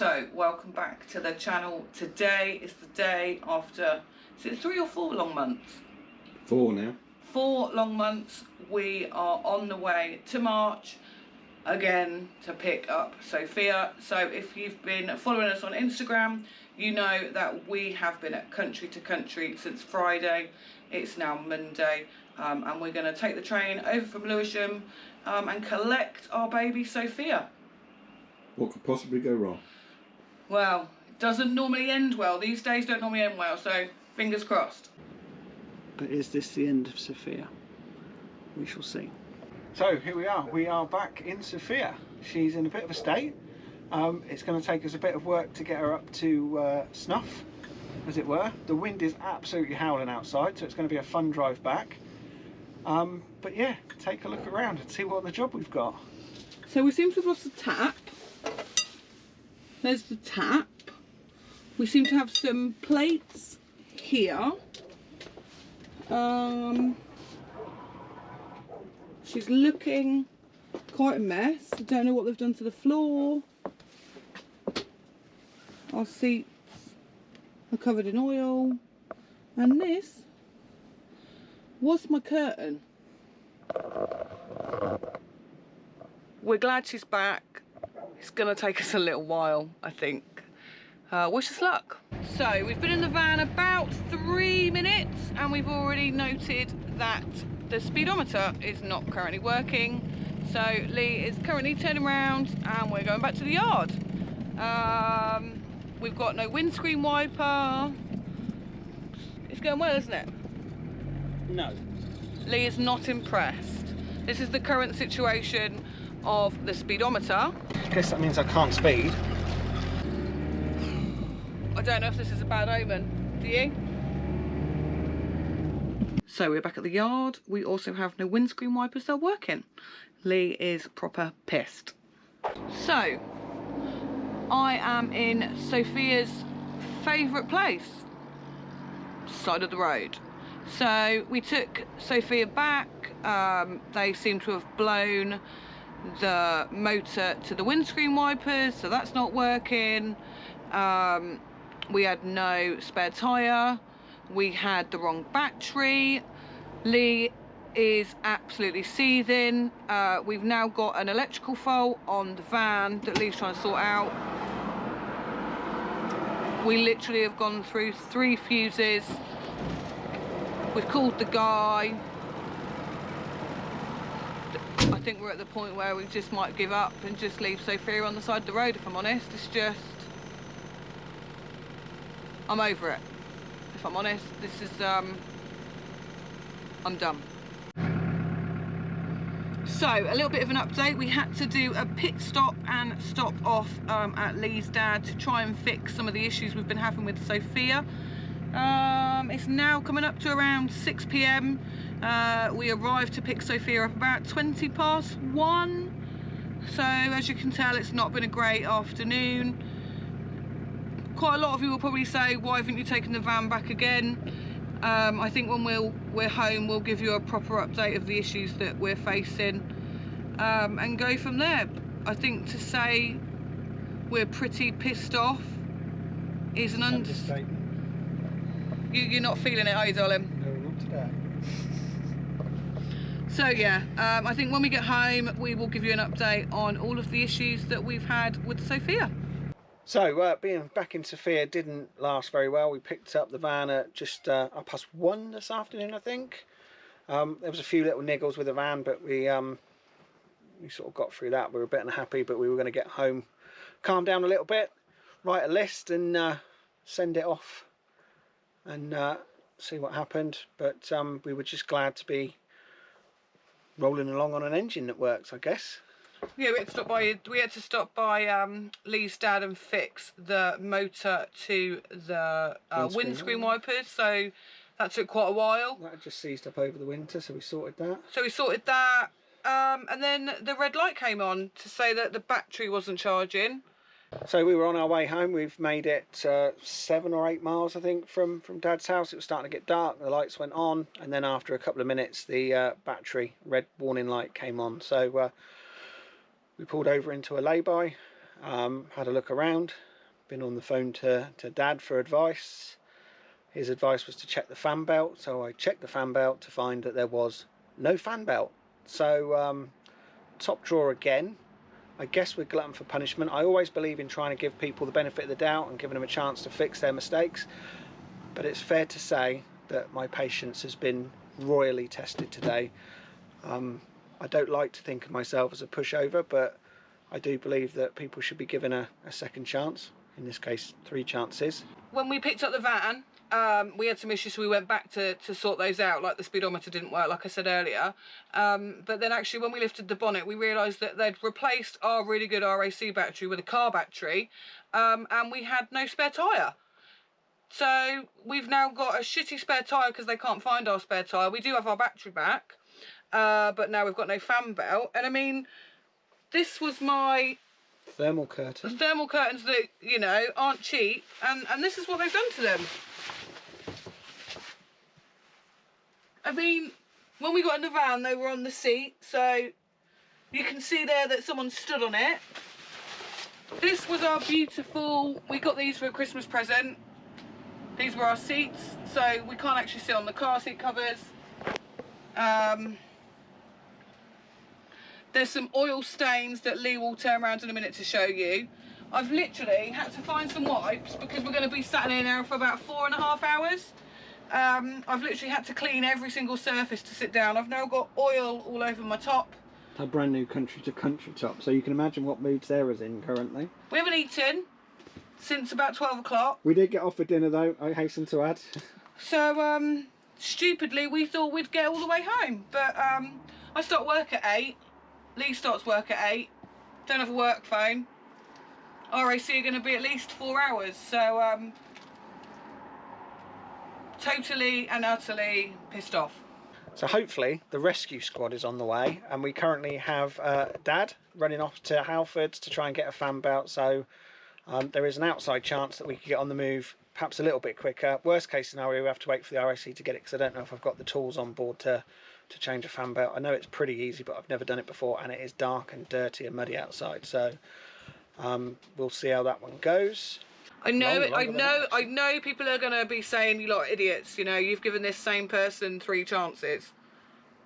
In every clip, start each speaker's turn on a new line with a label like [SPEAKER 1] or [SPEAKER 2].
[SPEAKER 1] So welcome back to the channel. Today is the day after, is it 3 or 4 long months?
[SPEAKER 2] 4 now.
[SPEAKER 1] 4 long months. We are on the way to March again to pick up Sophia. So if you've been following us on Instagram, you know that we have been at country to country since Friday. It's now Monday, and we're going to take the train over from Lewisham and collect our baby Sophia.
[SPEAKER 2] What could possibly go wrong?
[SPEAKER 1] Well, it doesn't normally end well. These days don't normally end well, so fingers crossed.
[SPEAKER 3] But is this the end of Sophia? We shall see.
[SPEAKER 4] So here we are back in Sofia. She's in a bit of a state. It's going to take us a bit of work to get her up to snuff, as it were. The wind is absolutely howling outside, so it's going to be a fun drive back. But yeah, take a look around and see what the job we've got.
[SPEAKER 1] So we seem to have lost the tap. There's the tap. We seem to have some plates here. She's looking quite a mess. I don't know what they've done to the floor. Our seats are covered in oil. And this was my curtain. We're glad she's back. It's gonna take us a little while, I think. Wish us luck. So we've been in the van about 3 minutes and we've already noted that the speedometer is not currently working. So Lee is currently turning around and we're going back to the yard. We've got no windscreen wiper. It's going well, isn't it?
[SPEAKER 4] No.
[SPEAKER 1] Lee is not impressed. This is the current situation of the speedometer.
[SPEAKER 4] I guess that means I can't speed.
[SPEAKER 1] I don't know if this is a bad omen. Do you? So we're back at the yard. We also have no windscreen wipers. They're working. Lee is proper pissed. So I am in Sophia's favourite place, side of the road. So we took Sophia back. They seem to have blown the motor to the windscreen wipers, so that's not working. We had no spare tyre. We had the wrong battery. Lee is absolutely seething. We've now got an electrical fault on the van that Lee's trying to sort out. We literally have gone through 3 fuses. We've called the guy. I think we're at the point where we just might give up and just leave Sophia on the side of the road, if I'm honest. It's just, I'm over it, if I'm honest. This is, I'm done. So, a little bit of an update. We had to do a pit stop and stop off at Lee's dad to try and fix some of the issues we've been having with Sophia. It's now coming up to around 6 PM. We arrived to pick Sophia up about 20 past 1. So as you can tell, it's not been a great afternoon. Quite a lot of you will probably say, why haven't you taken the van back again? I think when we're home, we'll give you a proper update of the issues that we're facing and go from there. I think to say we're pretty pissed off is an understatement. You're not feeling it, are you, darling?
[SPEAKER 4] No, not today.
[SPEAKER 1] So yeah, I think when we get home, we will give you an update on all of the issues that we've had with Sophia.
[SPEAKER 4] So being back in Sofia didn't last very well. We picked up the van at just 1:30 this afternoon, I think. There was a few little niggles with the van, but we sort of got through that. We were a bit unhappy, but we were going to get home, calm down a little bit, write a list and send it off and see what happened. But we were just glad to be rolling along on an engine that works, I guess.
[SPEAKER 1] Yeah, we had to stop by Lee's dad and fix the motor to the windscreen wipers, so that took quite a while.
[SPEAKER 4] That had just seized up over the winter, so we sorted that.
[SPEAKER 1] And then the red light came on to say that the battery wasn't charging.
[SPEAKER 4] So we were on our way home. We've made it 7 or 8 miles, I think, from Dad's house. It was starting to get dark, the lights went on, and then after a couple of minutes the battery red warning light came on. So we pulled over into a lay-by, had a look around, been on the phone to Dad for advice. His advice was to check the fan belt, so I checked the fan belt to find that there was no fan belt. So top drawer again. I guess we're glutton for punishment. I always believe in trying to give people the benefit of the doubt and giving them a chance to fix their mistakes, but it's fair to say that my patience has been royally tested today. I don't like to think of myself as a pushover, but I do believe that people should be given a second chance, in this case 3 chances.
[SPEAKER 1] When we picked up the van, we had some issues, so we went back to sort those out, like the speedometer didn't work, like I said earlier. But then actually when we lifted the bonnet, we realised that they'd replaced our really good RAC battery with a car battery, and we had no spare tyre. So we've now got a shitty spare tyre because they can't find our spare tyre. We do have our battery back, but now we've got no fan belt. And I mean, this was my
[SPEAKER 4] Thermal curtain.
[SPEAKER 1] thermal curtains that, you know, aren't cheap, and this is what they've done to them. I mean, when we got in the van, they were on the seat, so you can see there that someone stood on it. This was our beautiful, we got these for a Christmas present. These were our seats, so we can't actually sit on the car seat covers. There's some oil stains that Lee will turn around in a minute to show you. I've literally had to find some wipes because we're going to be sat in here now for about 4.5 hours. I've literally had to clean every single surface to sit down. I've now got oil all over my top.
[SPEAKER 3] A brand new country to country top, so you can imagine what mood Sarah's in currently.
[SPEAKER 1] We haven't eaten since about 12 o'clock.
[SPEAKER 3] We did get off for dinner though, I hasten to add.
[SPEAKER 1] So stupidly we thought we'd get all the way home, but I start work at 8. Lee starts work at 8. Don't have a work phone. RAC are going to be at least 4 hours, so totally and utterly pissed off.
[SPEAKER 4] So hopefully the rescue squad is on the way, and we currently have Dad running off to Halfords to try and get a fan belt, so there is an outside chance that we could get on the move perhaps a little bit quicker. Worst case scenario, we have to wait for the RAC to get it, because I don't know if I've got the tools on board to change a fan belt. I know it's pretty easy, but I've never done it before, and it is dark and dirty and muddy outside, so we'll see how that one goes.
[SPEAKER 1] I know people are going to be saying you lot are idiots, you know, you've given this same person 3 chances.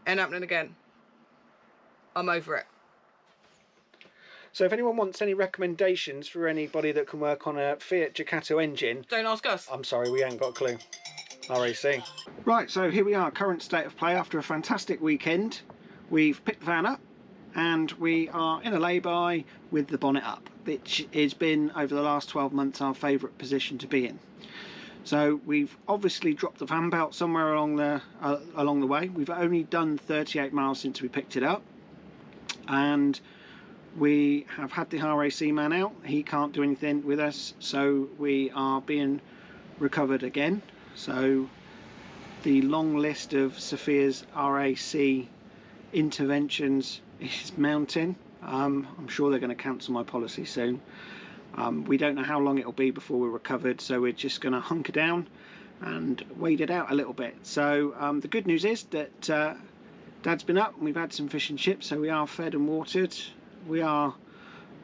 [SPEAKER 1] Ain't happening again. I'm over it.
[SPEAKER 4] So if anyone wants any recommendations for anybody that can work on a Fiat Ducato engine,
[SPEAKER 1] Don't ask us.
[SPEAKER 4] I'm sorry, we ain't got a clue. RAC.
[SPEAKER 3] Right, so here we are, current state of play after a fantastic weekend. We've picked the van up and we are in a lay-by with the bonnet up, which has been over the last 12 months our favourite position to be in. So we've obviously dropped the van belt somewhere along the way. We've only done 38 miles since we picked it up, and we have had the RAC man out. He can't do anything with us, so we are being recovered again. So the long list of Sophia's RAC interventions is mounting. I'm sure they're going to cancel my policy soon. We don't know how long it'll be before we're recovered, so we're just going to hunker down and wait it out a little bit. So the good news is that Dad's been up and we've had some fish and chips, so we are fed and watered. We are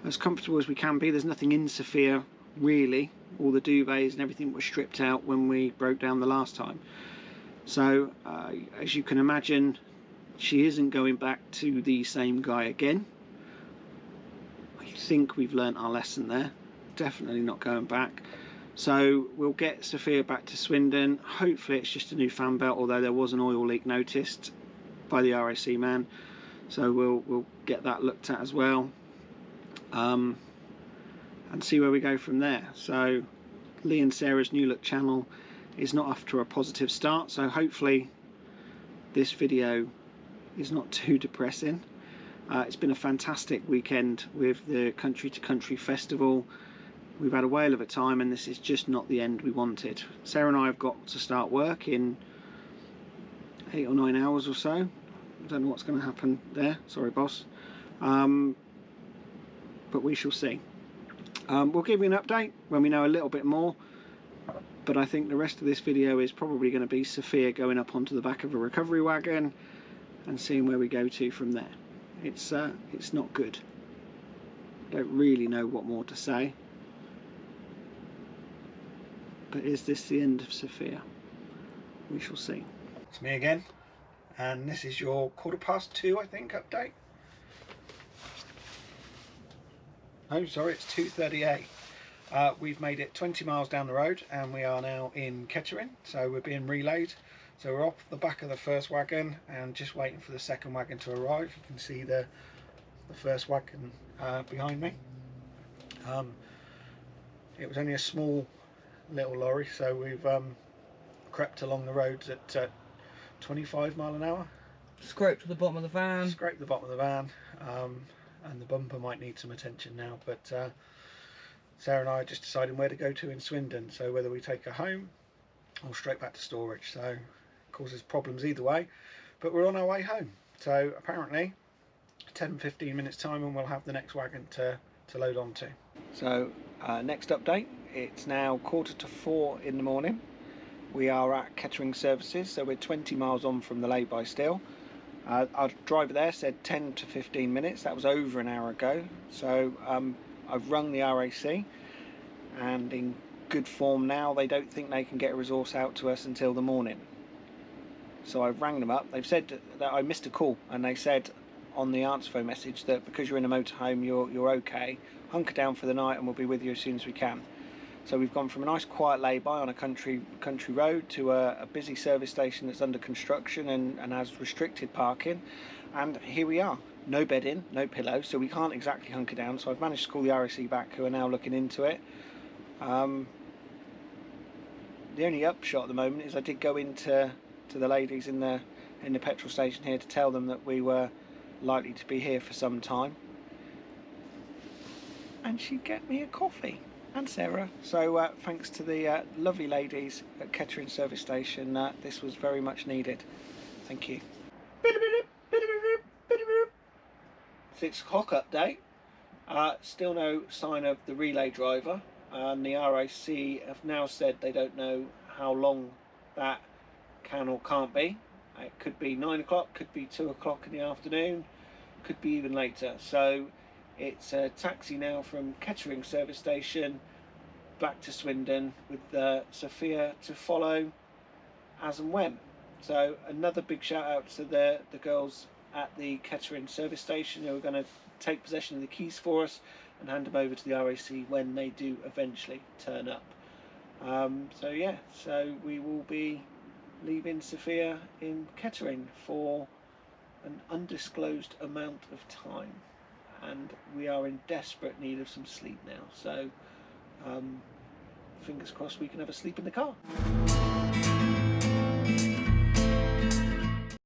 [SPEAKER 3] as comfortable as we can be. There's nothing in Sophia really. All the duvets and everything was stripped out when we broke down the last time. So as you can imagine, she isn't going back to the same guy again. I think we've learnt our lesson there. Definitely not going back. So we'll get Sophia back to Swindon. Hopefully it's just a new fan belt, although there was an oil leak noticed by the RAC man. So we'll get that looked at as well. And see where we go from there. So Lee and Sarah's New Look channel is not off to a positive start, so hopefully this video is not too depressing. It's been a fantastic weekend with the Country to Country Festival. We've had a whale of a time, and this is just not the end we wanted. Sarah and I have got to start work in 8 or 9 hours or so. I don't know what's going to happen there, sorry boss, but we shall see. We'll give you an update when we know a little bit more, but I think the rest of this video is probably going to be Sophia going up onto the back of a recovery wagon and seeing where we go to from there. It's not good. I don't really know what more to say. But is this the end of Sophia? We shall see.
[SPEAKER 4] It's me again, and this is your 2:15, I think, update. Oh, sorry, it's 2:38. We've made it 20 miles down the road, and we are now in Kettering, so we're being relayed. So we're off the back of the first wagon and just waiting for the second wagon to arrive. You can see the first wagon behind me. It was only a small little lorry, so we've crept along the roads at 25 mile an hour.
[SPEAKER 1] Scraped to the bottom of the van.
[SPEAKER 4] Scraped the bottom of the van, and the bumper might need some attention now, but Sarah and I are just deciding where to go to in Swindon, so whether we take her home or straight back to storage. So it causes problems either way, but we're on our way home. So apparently 10-15 minutes time and we'll have the next wagon to load onto. So next update, it's now 3:45 in the morning. We are at Kettering Services, so we're 20 miles on from the lay-by still. Our driver there said 10 to 15 minutes. That was over an hour ago. So I've rung the RAC, and in good form now, they don't think they can get a resource out to us until the morning. So I've rang them up. They've said that I missed a call, and they said on the answer phone message that because you're in a motorhome, you're okay. Hunker down for the night, and we'll be with you as soon as we can. So we've gone from a nice quiet lay-by on a country road to a busy service station that's under construction and has restricted parking. And here we are. No bedding, no pillow, so we can't exactly hunker down. So I've managed to call the RAC back, who are now looking into it. The only upshot at the moment is I did go into the ladies in the petrol station here to tell them that we were likely to be here for some time, and she'd get me a coffee, and Sarah. So thanks to the lovely ladies at Kettering service station, this was very much needed. Thank you. 6 o'clock update. Still no sign of the relay driver, and the RAC have now said they don't know how long that can or can't be. It could be 9 o'clock, could be 2 o'clock in the afternoon, could be even later. So it's a taxi now from Kettering service station back to Swindon, with Sophia to follow as and when. So another big shout out to the girls at the Kettering service station, who are going to take possession of the keys for us and hand them over to the RAC when they do eventually turn up. So yeah, so we will be leaving Sophia in Kettering for an undisclosed amount of time, and we are in desperate need of some sleep now, so fingers crossed we can have a sleep in the car.